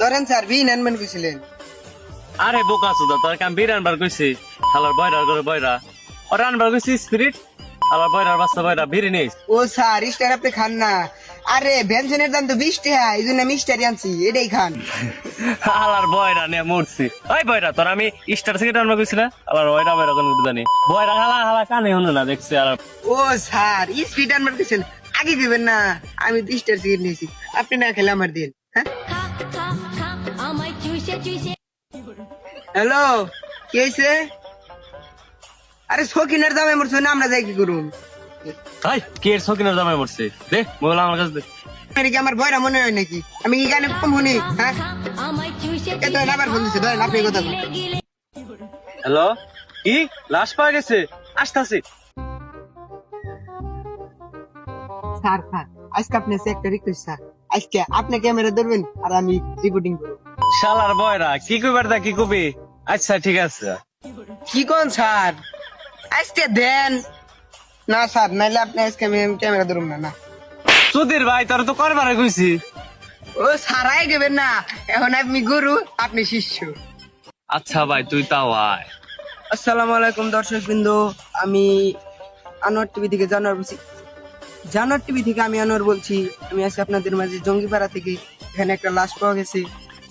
ধরেন স্যার বিন আনবেন কইছিলেন। আরে বোকা সুদা তোর কাম বির আনবার কইছি হালার বয়রার করে বয়রা ওর আনবার কইছি স্পিরিট হালার বয়রার বাচ্চা বয়রা বিড়ি নেই। ও স্যার স্টার আপনি খান না। আরে ব্যঞ্জনের দাম তো 20 টাকা, এই জন্য আমি স্টারই আনছি, এটাই খান। হালার বয়রা নিয়ে মরছি। ওই বয়রা তোর আমি স্টার সিগারেট আনবার কইছি না হালার বয়রা বয়রা কোন জানি বয়রা হালা হালা কানে হলো না দেখছি। আর ও স্যার স্পিড আনবেন কইছেন, আগে দিবেন না। আমি তো স্টার সিগারেট নিয়েছি, আপনি না খেলে আমার দিন। হ্যাঁ হ্যালো, কি হয়েছে? আরে সকিনের দামে মরছে না, আমরা যাই কি করুন? ভাই কে সকিনের দামে মরছে দে মোবাইল আমার কাছে দে। কি আমার ভয়রা মনে হয় নাকি? আমি কি গানে কম শুনি? হ্যাঁ এত আবার ফোন দিচ্ছে, ধরেন আপনি কথা বলুন। হ্যালো কি লাশ পাওয়া গেছে? আসতাছি। স্যার স্যার আজকে আপনি একটা রিকোয়েস্ট স্যার, আজকে আপনি ক্যামেরা ধরবেন আর আমি রিপোর্টিং করব। শালার বয়রা কি কইবার দা কি কবি? আচ্ছা ঠিক আছে। কি কোন স্যার? আজকে দেন না স্যার, নাইলে আপনি আজকে আমি ক্যামেরা ধরুন না। না সুধীর ভাই তোর তো করবারে কইছি। ও সারাই দেবেন না, এখন আপনি গুরু আপনি শিষ্য। আচ্ছা ভাই তুই তাও আয়। আসসালামু আলাইকুম দর্শক বিন্দু, আমি আনোয়ার টিভি থেকে জানোয়ার টিভি থেকে আমি আনোয়ার বলছি। আমি আজকে আপনাদের মাঝে জঙ্গিপাড়া থেকে, এখানে একটা লাশ পাওয়া গেছে,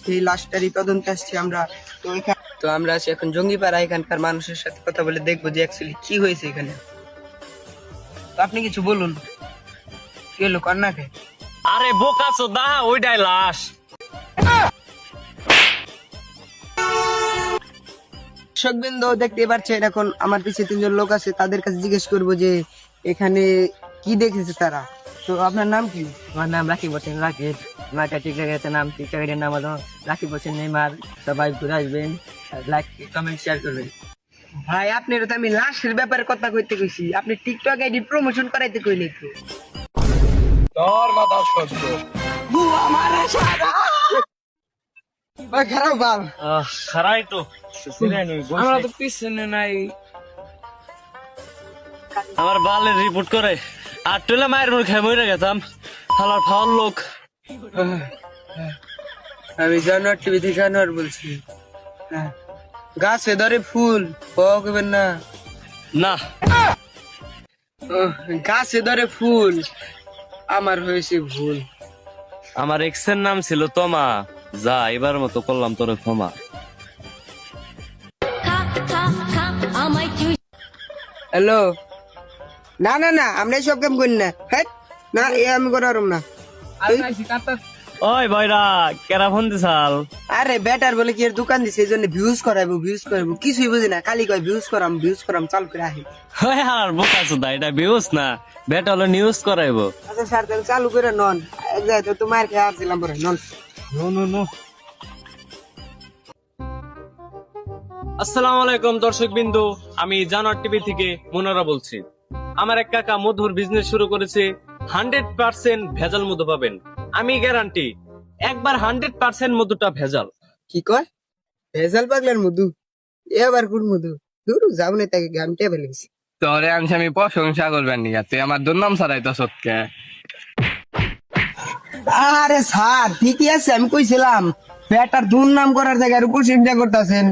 সেই লাশটারই তদন্তে আসছি আমরা। তো আমরা আছি এখন জঙ্গিপাড়া, এখানকার মানুষের সাথে কথা বলে দেখবো যে অ্যাকচুয়ালি কি হয়েছে এখানে। তো আপনি কিছু বলুন, কি হলো কন্যাকে? আরে বোকা চোদা ওইটাই লাশ। দর্শকবৃন্দ দেখতে পাচ্ছেন, এখন আমার পিছিয়ে তিনজন লোক আছে, তাদের কাছে জিজ্ঞেস করবো যে এখানে কি দেখেছে তারা। তো আপনার নাম কি? আমার নাম রাকিব হোসেন রাকিব। আমার টিকটক আছে নাম, টিকটকের নাম হলো রাকিব হোসেন নেইমার। সবাই ঘুরে আসবেন, লাইক কমেন্ট শেয়ার করবেন। ভাই আপনার তো আমি লাশের ব্যাপারে কথা কইতে কইছি, আপনি টিকটক আইডি প্রমোশন করাইতে কইলে একটু। তোর মাথা সহ্য ভাই খারাপ বাল, খারাই তো আমরা তো পিছনে নাই। আমার বালের রিপোর্ট করে আর টুলে মায়ের মুখ খেয়ে মরে গেতাম। হালার ফাওয়ার লোক। আমি জানোয়ার টিভি থেকে জানোয়ার বলছি। হ্যাঁ, গাছে ধরে ফুল কবেন না। না গাছে ধরে ফুল, আমার হয়েছে ভুল। আমার এক্স এর নাম ছিল তোমা। যা এবার মতো করলাম তোর ক্ষমা। হ্যালো, না না না, আমরা সব কাম করি না। হ্যাঁ না, এ আমি করার না। ওই বয়রা কেরা ফোন দিছাল? আরে বেটার বলে কি এর দোকান দিছে, এই জন্য ভিউজ করাইবো কিছুই বুঝি না, খালি কয় ভিউজ করাম চাল করে আহি। ওই আর বোকা চোদা এটা বিউস না বেটা হলো নিউজ করাইবো। আচ্ছা স্যার তাহলে চালু করে নন, এক জায়গায় তো তোমার খেয়ে আসছিলাম পরে নন। নো আসসালামু আলাইকুম দর্শক বিন্দু, আমি জানোয়ার টিভি থেকে মুনারা বলছি। আমার এক কাকা মধুর বিজনেস শুরু করেছে। 100% ভেজাল মধু পাবেন, আমি গ্যারান্টি। একবার 100% মধুটা ভেজাল। কি কয়? ভেজাল পাগলার মধু? এ আবার কোন মধু? দূর যাও না, তাকে গান টেবে লেগেছি। তোরে আমি প্রশংসা করবেন নি, তুই আমার দুর্নাম ছড়াই তো সত্যি। আরে স্যার ঠিকই আছে, আমি কইছিলাম বেটার দুর্নাম করার জায়গায় আর প্রশংসা করতেছেন।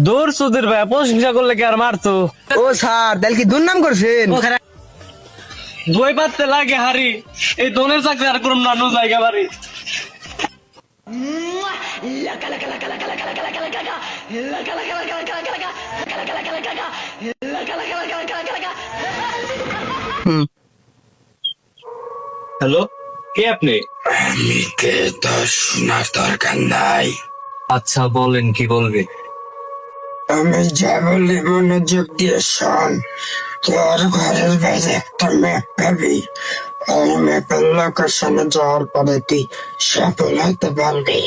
দূর সুধীর ভাই প্রশংসা করলে কি আর মারতো? ও স্যার তাহলে কি দুর্নাম করছেন? দই পাততে লাগে হারি, এই দনের চাকরি আর করুম না, নো জায়গা বাড়ি। হ্যালো, কে আপনি? আমি কে তোর শোনার দরকার নাই। আচ্ছা বলেন কি বলবে? আমি যা বলি মনোযোগ দিয়ে শোন। তোর ঘরের বাইরে একটা ম্যাপ পাবি, ওই ম্যাপের লোকেশনে যাওয়ার পরে তুই সফল হতে পারবি।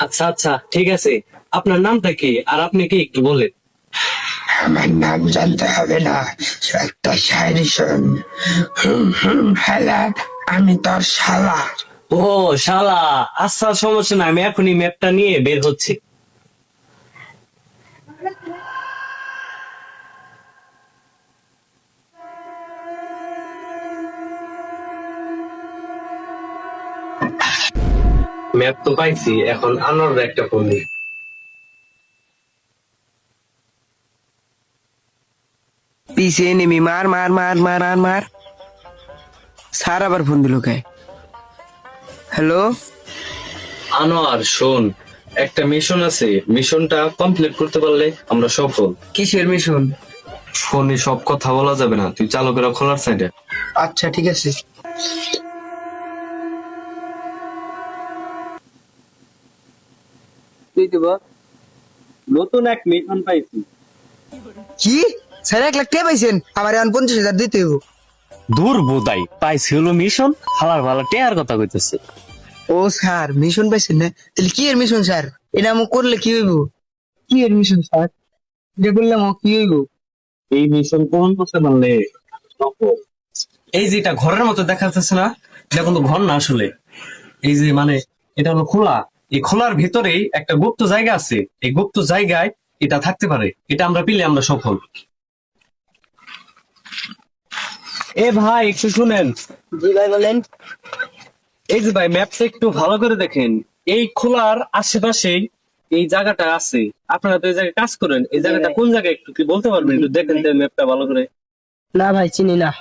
আচ্ছা আচ্ছা ঠিক আছে, আপনার নামটা কি আর আপনি কি একটু বলেন? আমার নাম জানতে হবে না, একটা শায়রি শোন। হ্যালা, আমি তোর শালা। ও শালা, আচ্ছা সমস্যা না, আমি এখনই ম্যাপটা নিয়ে বের হচ্ছি। ম্যাপ তো পাইছি, এখন আনোয়ার একটা ফোন দিই। পিছে নেমি মার মার মার মার আর মার। স্যার আবার ফোন দিল কে? হ্যালো, আনোয়ার শোন, একটা মিশন আছে, মিশনটা কমপ্লিট করতে পারলে আমরা সফল। কিসের মিশন? ফোনে সব কথা বলা যাবে না, তুই চালু করে খোলার সাইডে। আচ্ছা ঠিক আছে। তুই দেব নতুন এক মিশন পাইছি। কি স্যার 1 লাখ টাকা পাইছেন? আমার এখন 50,000 দিতে হইব। দূর বোধাই পাইছি হলো মিশন, হালার ভালা টেয়ার কথা কইতেছে। ও স্যার মিশন পাইছেন না? তাহলে কি এর মিশন স্যার? এটা আমি করলে কি হইব? কি এর মিশন স্যার? এটা করলে আমার কি হইব? এই মিশন কোন করতে পারলে সফল। এই যে এটা ঘরের মতো দেখা যাচ্ছে না, এটা কিন্তু ঘর না আসলে। এই যে মানে এটা হলো খোলা, এই খোলার ভিতরেই একটা গুপ্ত জায়গা আছে, এই গুপ্ত জায়গায় এটা থাকতে পারে, এটা আমরা পেলে আমরা সফল। এ ভাই একটু শুনেন। জি ভাই বলেন। এই যে ভাই ম্যাপটা একটু ভালো করে দেখেন, এই খোলার আশেপাশেই এই জায়গাটা আছে। আপনারা তো এই জায়গায় কাজ করেন, এই জায়গাটা কোন জায়গায় একটু কি বলতে পারবেন? একটু দেখেন তো ম্যাপটা ভালো করে। না ভাই চিনি না।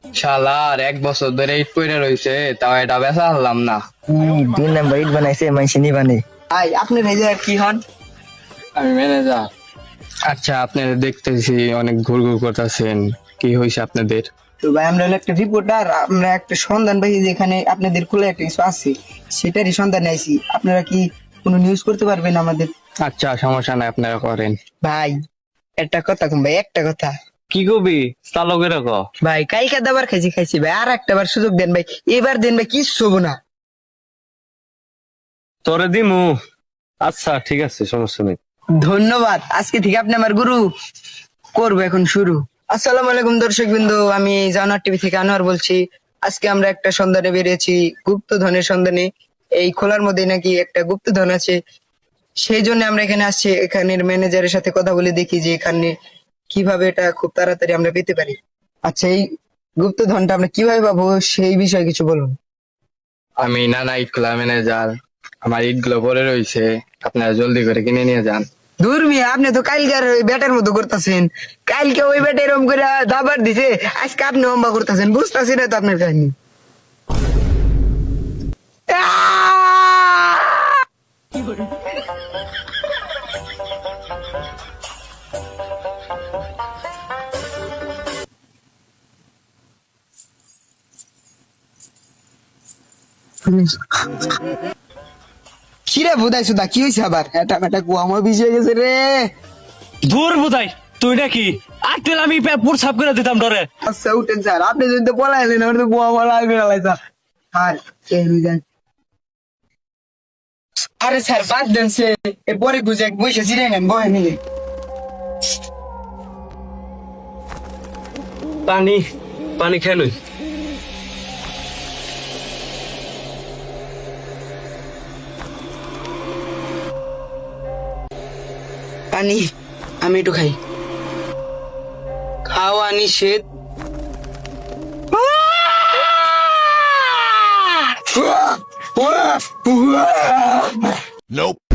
শালার 1 বছর ধরে ইট পড়ে রইছে, তাও এটা বেচা হলাম না। 2 নাম্বার ইট বানাইছে মাইসে নি বানে। ভাই আপনার এই জায়গায় কি হন? আমি ম্যানেজার। আচ্ছা, আপনারা দেখতেছি অনেক ঘুরঘুর করতেছেন, কি হয়েছে আপনাদের? তো ভাই আমরা হলো একটা রিপোর্টার, আমরা একটা সন্ধান পাইছি যে এখানে আপনাদের খোলা একটা কিছু আছে, সেটারই সন্ধান আইছি। আপনারা কি কোনো নিউজ করতে পারবেন আমাদের? আচ্ছা সমস্যা নাই, আপনারা করেন। ভাই একটা কথা কম ভাই, একটা কথা। কি কবি চালু করে ক। ভাই কালকে দাবার খাইছি ভাই, আর একটা বার সুযোগ দেন ভাই, এবার দেন ভাই, কিচ্ছু হবো না। তোরে দিমু। আচ্ছা ঠিক আছে, সমস্যা নেই। ধন্যবাদ, আজকে থেকে আপনি আমার গুরু। করবো এখন শুরু। আসসালামু আলাইকুম দর্শক বিন্দু, আমি জানোয়ার টিভি থেকে আনোয়ার বলছি। আজকে আমরা একটা সন্ধানে বেরিয়েছি, গুপ্তধনের সন্ধানে। এই খোলার মধ্যে নাকি একটা গুপ্তধন আছে, সেই জন্য আমরা এখানে আসছি। এখানের ম্যানেজারের সাথে কথা বলে দেখি যে এখানে কিভাবে এটা খুব তাড়াতাড়ি আমরা পেতে পারি। আচ্ছা, এই গুপ্তধনটা আমরা কিভাবে পাবো সেই বিষয়ে কিছু বলুন। আমি নানা ইট খোলা ম্যানেজার, আমার ইট গুলো পরে রয়েছে, আপনারা জলদি করে কিনে নিয়ে যান। দূর মিয়া, আপনি তো কালকে ওই ব্যাটের মতো করতেছেন। কালকে ওই ব্যাটে এরকম করে দাবার দিছে, আজকে আপনি অম্বা করতেছেন, বুঝতেছি না তো আপনার কাহিনী। কিরে বোধাই সুদা, কি হয়েছে আবার? এটা মেটা কুয়ামা ভিজে গেছে রে। দূর বোধাই, তুই নাকি আজকাল আমি প্রসাব করে দিতাম ডরে। আচ্ছা উঠেন স্যার, আপনি যদি তো পলাইলেন, আমার তো কুয়ামা লাগবে না লাইসা। আর কে যান? আরে স্যার বাদ দেন, সে এরপরে বুঝে বসে জিরে নেন, বহে নিয়ে। পানি পানি খেয়ে লই। পানি আমি একটু খাই। খাওয়া নিষেধ। Nope.